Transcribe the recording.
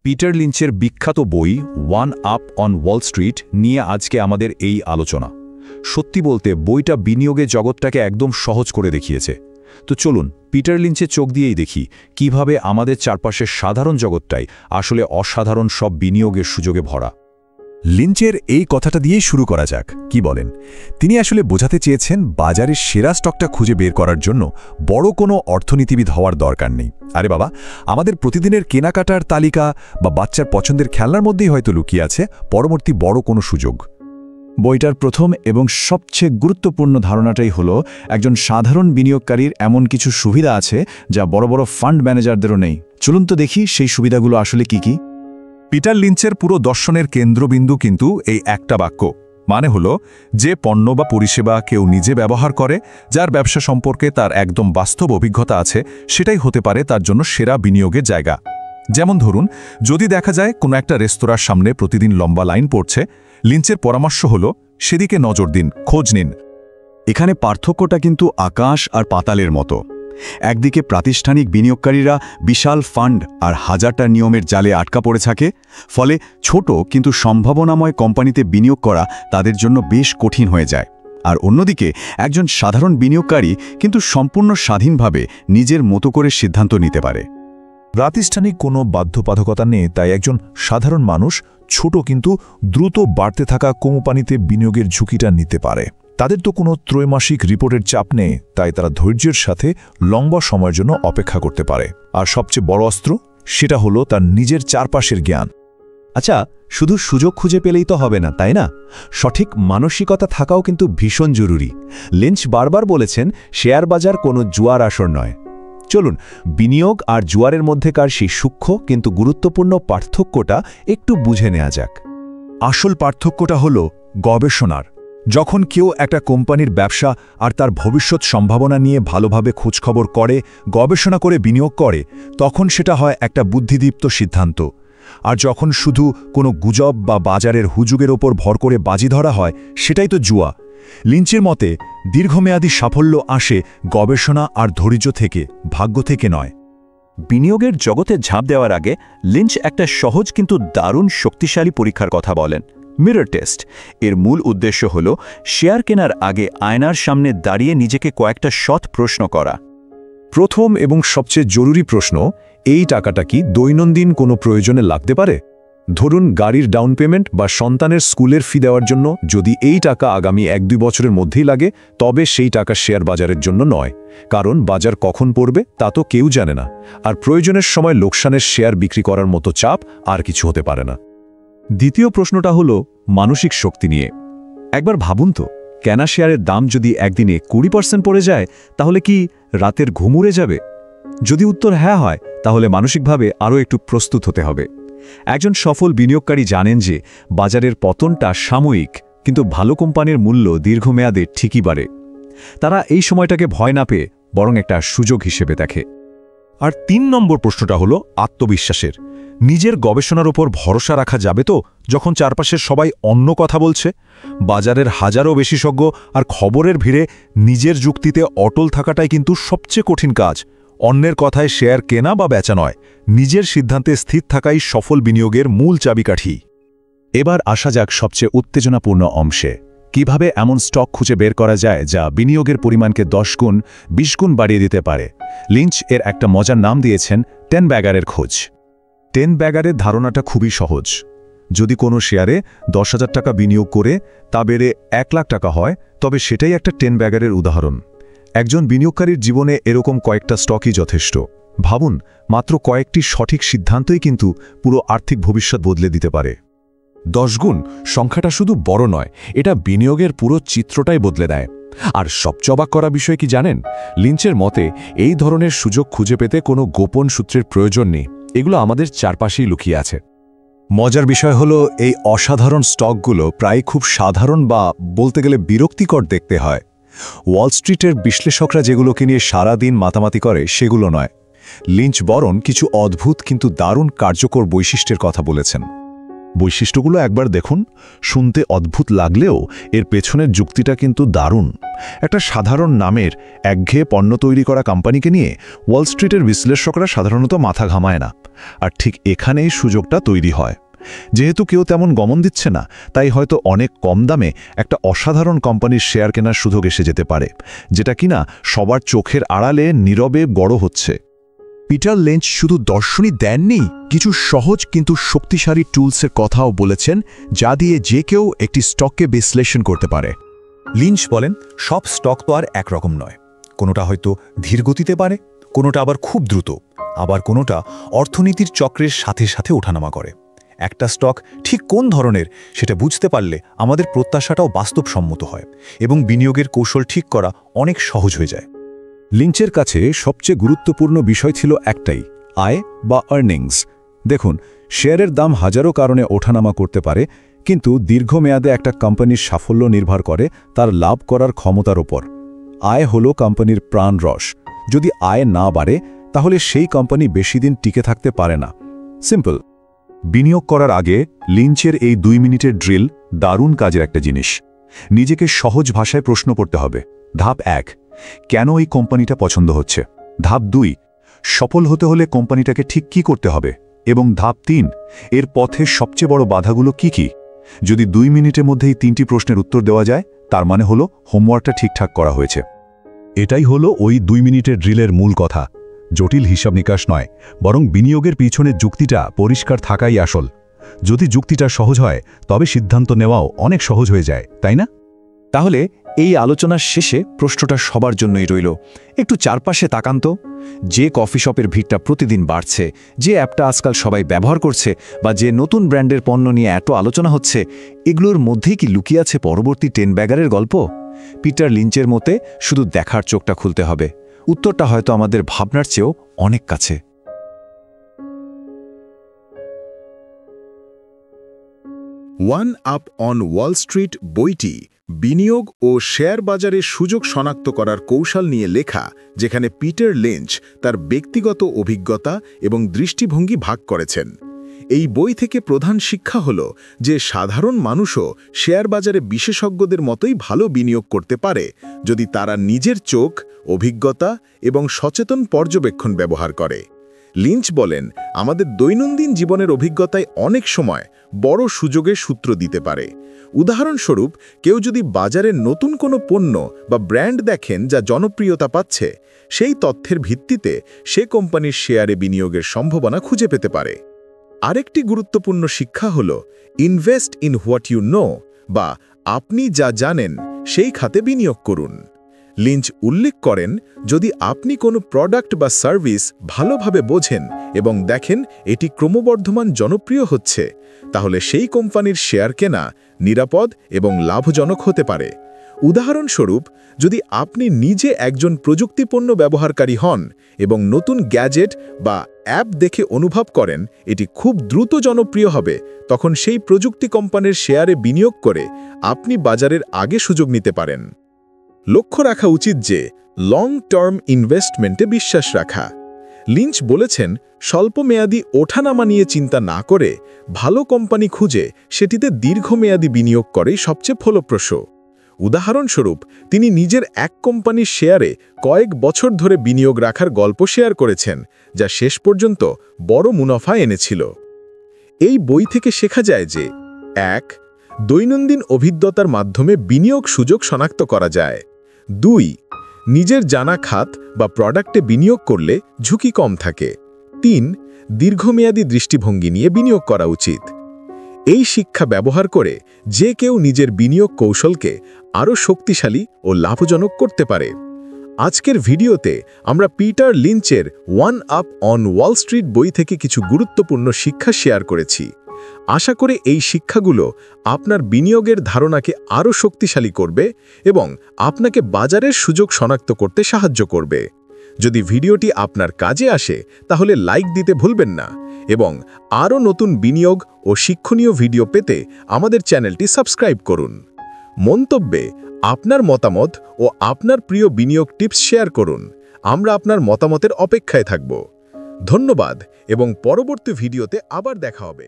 Peter লিঞ্চের বিখ্যাত বই one up on Wall street নিয়ে আজকে আমাদের এই আলোচনা। সত্যি বলতে বইটা বিনিয়োগের জগৎটাকে একদম সহজ করে দেখিয়েছে। তো চলুন পিটার লিঞ্চের চোখ দিয়েই দেখি কিভাবে আমাদের চারপাশের সাধারণ জগৎটাই আসলে অসাধারণ সব বিনিয়োগের সুযোগে ভরা। লিঞ্চের এই কথাটা দিয়েই শুরু করা যাক। কি বলেন? তিনি আসলে বোঝাতে চেয়েছেন বাজারের সেরা স্টকটা খুঁজে বের করার জন্য বড় কোনো অর্থনীতিবিদ হওয়ার দরকার নেই। আরে বাবা, আমাদের প্রতিদিনের কেনাকাটার তালিকা বা বাচ্চার পছন্দের খেলনার মধ্যেই হয়তো লুকিয়ে আছে পরবর্তী বড় কোনো সুযোগ। বইটার প্রথম এবং সবচেয়ে গুরুত্বপূর্ণ ধারণাটাই হলো একজন সাধারণ বিনিয়োগকারীর এমন কিছু সুবিধা আছে যা বড় বড় ফান্ড ম্যানেজারদেরও নেই। চলুন তো দেখি সেই সুবিধাগুলো আসলে কি কি। পিটার লিঞ্চের পুরো দর্শনের কেন্দ্রবিন্দু কিন্তু এই একটা বাক্য, মানে হলো যে পণ্য বা পরিষেবা কেউ নিজে ব্যবহার করে, যার ব্যবসা সম্পর্কে তার একদম বাস্তব অভিজ্ঞতা আছে, সেটাই হতে পারে তার জন্য সেরা বিনিয়োগের জায়গা। যেমন ধরুন, যদি দেখা যায় কোনো একটা রেস্তোরাঁর সামনে প্রতিদিন লম্বা লাইন পড়ছে, লিঞ্চের পরামর্শ হলো সেদিকে নজর দিন, খোঁজ নিন। এখানে পার্থক্যটা কিন্তু আকাশ আর পাতালের মতো। একদিকে প্রাতিষ্ঠানিক বিনিয়োগকারীরা বিশাল ফান্ড আর হাজারটা নিয়মের জালে আটকা পড়ে থাকে, ফলে ছোট কিন্তু সম্ভাবনাময় কোম্পানিতে বিনিয়োগ করা তাদের জন্য বেশ কঠিন হয়ে যায়। আর অন্যদিকে একজন সাধারণ বিনিয়োগকারী কিন্তু সম্পূর্ণ স্বাধীনভাবে নিজের মতো করে সিদ্ধান্ত নিতে পারে। প্রাতিষ্ঠানিক কোনো বাধ্যবাধকতা নেই, তাই একজন সাধারণ মানুষ ছোট কিন্তু দ্রুত বাড়তে থাকা কোম্পানিতে বিনিয়োগের ঝুঁকিটা নিতে পারে। তাদের তো কোনো ত্রৈমাসিক রিপোর্টের চাপ নেই, তাই তারা ধৈর্যের সাথে লম্বা সময়ের জন্য অপেক্ষা করতে পারে। আর সবচেয়ে বড় অস্ত্র, সেটা হলো তার নিজের চারপাশের জ্ঞান। আচ্ছা, শুধু সুযোগ খুঁজে পেলেই তো হবে না, তাই না? সঠিক মানসিকতা থাকাও কিন্তু ভীষণ জরুরি। লিঞ্চ বারবার বলেছেন শেয়ার বাজার কোনো জুয়ার আসর নয়। চলুন বিনিয়োগ আর জুয়ারের মধ্যেকার সেই সূক্ষ্ম কিন্তু গুরুত্বপূর্ণ পার্থক্যটা একটু বুঝে নেওয়া যাক। আসল পার্থক্যটা হলো গবেষণার। যখন কেউ একটা কোম্পানির ব্যবসা আর তার ভবিষ্যৎ সম্ভাবনা নিয়ে ভালোভাবে খোঁজখবর করে, গবেষণা করে বিনিয়োগ করে, তখন সেটা হয় একটা বুদ্ধিদীপ্ত সিদ্ধান্ত। আর যখন শুধু কোনো গুজব বা বাজারের হুজুগের ওপর ভর করে বাজি ধরা হয়, সেটাই তো জুয়া। লিঞ্চের মতে দীর্ঘমেয়াদী সাফল্য আসে গবেষণা আর ধৈর্য থেকে, ভাগ্য থেকে নয়। বিনিয়োগের জগতে ঝাঁপ দেওয়ার আগে লিঞ্চ একটা সহজ কিন্তু দারুণ শক্তিশালী পরীক্ষার কথা বলেন, মিরর টেস্ট। এর মূল উদ্দেশ্য হল শেয়ার কেনার আগে আয়নার সামনে দাঁড়িয়ে নিজেকে কয়েকটা সৎ প্রশ্ন করা। প্রথম এবং সবচেয়ে জরুরি প্রশ্ন, এই টাকাটা কি দৈনন্দিন কোনো প্রয়োজনে লাগতে পারে? ধরুন গাড়ির ডাউন পেমেন্ট বা সন্তানের স্কুলের ফি দেওয়ার জন্য যদি এই টাকা আগামী 1-2 বছরের মধ্যেই লাগে, তবে সেই টাকা শেয়ার বাজারের জন্য নয়। কারণ বাজার কখন পড়বে তা তো কেউ জানে না। আর প্রয়োজনের সময় লোকসানের শেয়ার বিক্রি করার মতো চাপ আর কিছু হতে পারে না। দ্বিতীয় প্রশ্নটা হলো মানসিক শক্তি নিয়ে। একবার ভাবুন তো, কেনা শেয়ারের দাম যদি একদিনে 20% পড়ে যায়, তাহলে কি রাতের ঘুম উড়ে যাবে? যদি উত্তর হ্যাঁ হয়, তাহলে মানসিকভাবে আরও একটু প্রস্তুত হতে হবে। একজন সফল বিনিয়োগকারী জানেন যে বাজারের পতনটা সাময়িক, কিন্তু ভালো কোম্পানির মূল্য দীর্ঘমেয়াদে ঠিকই বাড়ে। তারা এই সময়টাকে ভয় না পেয়ে বরং একটা সুযোগ হিসেবে দেখে। আর 3 নম্বর প্রশ্নটা হলো আত্মবিশ্বাসের। নিজের গবেষণার ওপর ভরসা রাখা যাবে তো, যখন চারপাশের সবাই অন্য কথা বলছে? বাজারের হাজারো বিশেষজ্ঞ আর খবরের ভিড়ে নিজের যুক্তিতে অটল থাকাটাই কিন্তু সবচেয়ে কঠিন কাজ। অন্যের কথায় শেয়ার কেনা বা বেচা নয়, নিজের সিদ্ধান্তে স্থির থাকাই সফল বিনিয়োগের মূল চাবিকাঠি। এবার আসা যাক সবচেয়ে উত্তেজনাপূর্ণ অংশে। কিভাবে এমন স্টক খুঁজে বের করা যায় যা বিনিয়োগের পরিমাণকে 10 গুণ 20 গুণ বাড়িয়ে দিতে পারে? লিঞ্চ এর একটা মজার নাম দিয়েছেন 10 ব্যাগারের খোঁজ। 10 ব্যাগারের ধারণাটা খুবই সহজ। যদি কোনো শেয়ারে 10,000 টাকা বিনিয়োগ করে তা বেড়ে 1 লাখ টাকা হয়, তবে সেটাই একটা 10 ব্যাগারের উদাহরণ। একজন বিনিয়োগকারীর জীবনে এরকম কয়েকটা স্টকই যথেষ্ট। ভাবুন, মাত্র কয়েকটি সঠিক সিদ্ধান্তই কিন্তু পুরো আর্থিক ভবিষ্যৎ বদলে দিতে পারে। 10 গুণ সংখ্যাটা শুধু বড় নয়, এটা বিনিয়োগের পুরো চিত্রটাই বদলে দেয়। আর সবচেয়ে অবাক করা বিষয় কি জানেন? লিঞ্চের মতে এই ধরনের সুযোগ খুঁজে পেতে কোনো গোপন সূত্রের প্রয়োজন নেই, এগুলো আমাদের চারপাশেই লুকিয়ে আছে। মজার বিষয় হলো এই অসাধারণ স্টকগুলো প্রায় খুব সাধারণ বা বলতে গেলে বিরক্তিকর দেখতে হয়। ওয়াল স্ট্রিটের বিশ্লেষকরা যেগুলোকে নিয়ে সারাদিন মাতামাতি করে সেগুলো নয়। লিঞ্চ বরং কিছু অদ্ভুত কিন্তু দারুণ কার্যকর বৈশিষ্ট্যের কথা বলেছেন। বৈশিষ্ট্যগুলো একবার দেখুন। শুনতে অদ্ভুত লাগলেও এর পেছনের যুক্তিটা কিন্তু দারুণ। একটা সাধারণ নামের একঘেয়ে পণ্য তৈরি করা কোম্পানিকে নিয়ে ওয়াল স্ট্রিটের বিশ্লেষকরা সাধারণত মাথা ঘামায় না, আর ঠিক এখানেই সুযোগটা তৈরি হয়। যেহেতু কেউ তেমন গমন দিচ্ছে না, তাই হয়তো অনেক কম দামে একটা অসাধারণ কোম্পানির শেয়ার কেনার সুযোগ এসে যেতে পারে, যেটা কিনা সবার চোখের আড়ালে নীরবে বড় হচ্ছে। পিটার লিঞ্চ শুধু দর্শনই দেননি, কিছু সহজ কিন্তু শক্তিশালী টুলসের কথাও বলেছেন, যা দিয়ে যে কেউ একটি স্টককে বিশ্লেষণ করতে পারে। লিঞ্চ বলেন, সব স্টক তো আর একরকম নয়। কোনোটা হয়তো ধীর গতিতে পারে, কোনোটা আবার খুব দ্রুত, আবার কোনোটা অর্থনীতির চক্রের সাথে সাথে ওঠানামা করে। একটা স্টক ঠিক কোন ধরনের সেটা বুঝতে পারলে আমাদের প্রত্যাশাটাও বাস্তবসম্মত হয় এবং বিনিয়োগের কৌশল ঠিক করা অনেক সহজ হয়ে যায়। লিঞ্চের কাছে সবচেয়ে গুরুত্বপূর্ণ বিষয় ছিল একটাই, আয় বা আর্নিংস। দেখুন, শেয়ারের দাম হাজারো কারণে ওঠানামা করতে পারে, কিন্তু দীর্ঘমেয়াদে একটা কোম্পানির সাফল্য নির্ভর করে তার লাভ করার ক্ষমতার ওপর। আয় হলো কোম্পানির প্রাণরস। যদি আয় না বাড়ে, তাহলে সেই কোম্পানি বেশি দিন টিকে থাকতে পারে না। সিম্পল। বিনিয়োগ করার আগে লিঞ্চের এই 2 মিনিটের ড্রিল দারুণ কাজের একটা জিনিস। নিজেকে সহজ ভাষায় প্রশ্ন করতে হবে। ধাপ 1, কেন এই কোম্পানিটা পছন্দ হচ্ছে? ধাপ 2, সফল হতে হলে কোম্পানিটাকে ঠিক কি করতে হবে? এবং ধাপ 3, এর পথে সবচেয়ে বড় বাধাগুলো কি কি? যদি 2 মিনিটের মধ্যেই 3টি প্রশ্নের উত্তর দেওয়া যায়, তার মানে হলো হোমওয়ার্কটা ঠিকঠাক করা হয়েছে। এটাই হলো ওই 2 মিনিটের ড্রিলের মূল কথা। জটিল হিসাব নিকাশ নয়, বরং বিনিয়োগের পিছনের যুক্তিটা পরিষ্কার থাকাই আসল। যদি যুক্তিটা সহজ হয়, তবে সিদ্ধান্ত নেওয়াও অনেক সহজ হয়ে যায়, তাই না? তাহলে এই আলোচনার শেষে প্রশ্নটা সবার জন্যই রইল, একটু চারপাশে তাকান তো। যে কফি শপের ভিড়টা প্রতিদিন বাড়ছে, যে অ্যাপটা আজকাল সবাই ব্যবহার করছে, বা যে নতুন ব্র্যান্ডের পণ্য নিয়ে এত আলোচনা হচ্ছে, এগুলোর মধ্যেই কি লুকিয়ে আছে পরবর্তী 10 ব্যাগারের গল্প? পিটার লিঞ্চের মতে শুধু দেখার চোখটা খুলতে হবে। উত্তরটা হয়তো আমাদের ভাবনার চেয়েও অনেক কাছে। One up on Wall street বইটি বিনিয়োগ ও শেয়ার বাজারের সুযোগ শনাক্ত করার কৌশল নিয়ে লেখা, যেখানে পিটার লিঞ্চ তার ব্যক্তিগত অভিজ্ঞতা এবং দৃষ্টিভঙ্গি ভাগ করেছেন। এই বই থেকে প্রধান শিক্ষা হল যে সাধারণ মানুষও শেয়ার বাজারে বিশেষজ্ঞদের মতোই ভালো বিনিয়োগ করতে পারে, যদি তারা নিজের চোখ, অভিজ্ঞতা এবং সচেতন পর্যবেক্ষণ ব্যবহার করে। লিঞ্চ বলেন, আমাদের দৈনন্দিন জীবনের অভিজ্ঞতায় অনেক সময় বড় সুযোগের সূত্র দিতে পারে। উদাহরণস্বরূপ, কেউ যদি বাজারে নতুন কোনো পণ্য বা ব্র্যান্ড দেখেন যা জনপ্রিয়তা পাচ্ছে, সেই তথ্যের ভিত্তিতে সে কোম্পানির শেয়ারে বিনিয়োগের সম্ভাবনা খুঁজে পেতে পারে। আরেকটি গুরুত্বপূর্ণ শিক্ষা হল invest in what you know, বা আপনি যা জানেন সেই খাতে বিনিয়োগ করুন। লিঞ্চ উল্লেখ করেন, যদি আপনি কোনো প্রোডাক্ট বা সার্ভিস ভালোভাবে বোঝেন এবং দেখেন এটি ক্রমবর্ধমান জনপ্রিয় হচ্ছে, তাহলে সেই কোম্পানির শেয়ার কেনা নিরাপদ এবং লাভজনক হতে পারে। উদাহরণস্বরূপ, যদি আপনি নিজে একজন প্রযুক্তিপণ্য ব্যবহারকারী হন এবং নতুন গ্যাজেট বা অ্যাপ দেখে অনুভব করেন এটি খুব দ্রুত জনপ্রিয় হবে, তখন সেই প্রযুক্তি কোম্পানির শেয়ারে বিনিয়োগ করে আপনি বাজারের আগে সুযোগ নিতে পারেন। লক্ষ্য রাখা উচিত যে লং টার্ম ইনভেস্টমেন্টে বিশ্বাস রাখা। লিঞ্চ বলেছেন, স্বল্পমেয়াদী ওঠানামা নিয়ে চিন্তা না করে ভালো কোম্পানি খুঁজে সেটিতে দীর্ঘমেয়াদী বিনিয়োগ করেই সবচেয়ে ফলপ্রসূ। উদাহরণস্বরূপ, তিনি নিজের এক কোম্পানির শেয়ারে কয়েক বছর ধরে বিনিয়োগ রাখার গল্প শেয়ার করেছেন, যা শেষ পর্যন্ত বড় মুনাফা এনেছিল। এই বই থেকে শেখা যায় যে 1. দৈনন্দিন অভিজ্ঞতার মাধ্যমে বিনিয়োগ সুযোগ শনাক্ত করা যায়। 2. নিজের জানা খাত বা প্রোডাক্টে বিনিয়োগ করলে ঝুঁকি কম থাকে। 3. দীর্ঘমেয়াদী দৃষ্টিভঙ্গি নিয়ে বিনিয়োগ করা উচিত। এই শিক্ষা ব্যবহার করে যে কেউ নিজের বিনিয়োগ কৌশলকে আরও শক্তিশালী ও লাভজনক করতে পারে। আজকের ভিডিওতে আমরা পিটার লিঞ্চের one up on Wall Street বই থেকে কিছু গুরুত্বপূর্ণ শিক্ষা শেয়ার করেছি। আশা করে এই শিক্ষাগুলো আপনার বিনিয়োগের ধারণাকে আরও শক্তিশালী করবে এবং আপনাকে বাজারের সুযোগ শনাক্ত করতে সাহায্য করবে। যদি ভিডিওটি আপনার কাজে আসে তাহলে লাইক দিতে ভুলবেন না এবং আরও নতুন বিনিয়োগ ও শিক্ষণীয় ভিডিও পেতে আমাদের চ্যানেলটি সাবস্ক্রাইব করুন। মন্তব্যে আপনার মতামত ও আপনার প্রিয় বিনিয়োগ টিপস শেয়ার করুন। আমরা আপনার মতামতের অপেক্ষায় থাকব। ধন্যবাদ এবং পরবর্তী ভিডিওতে আবার দেখা হবে।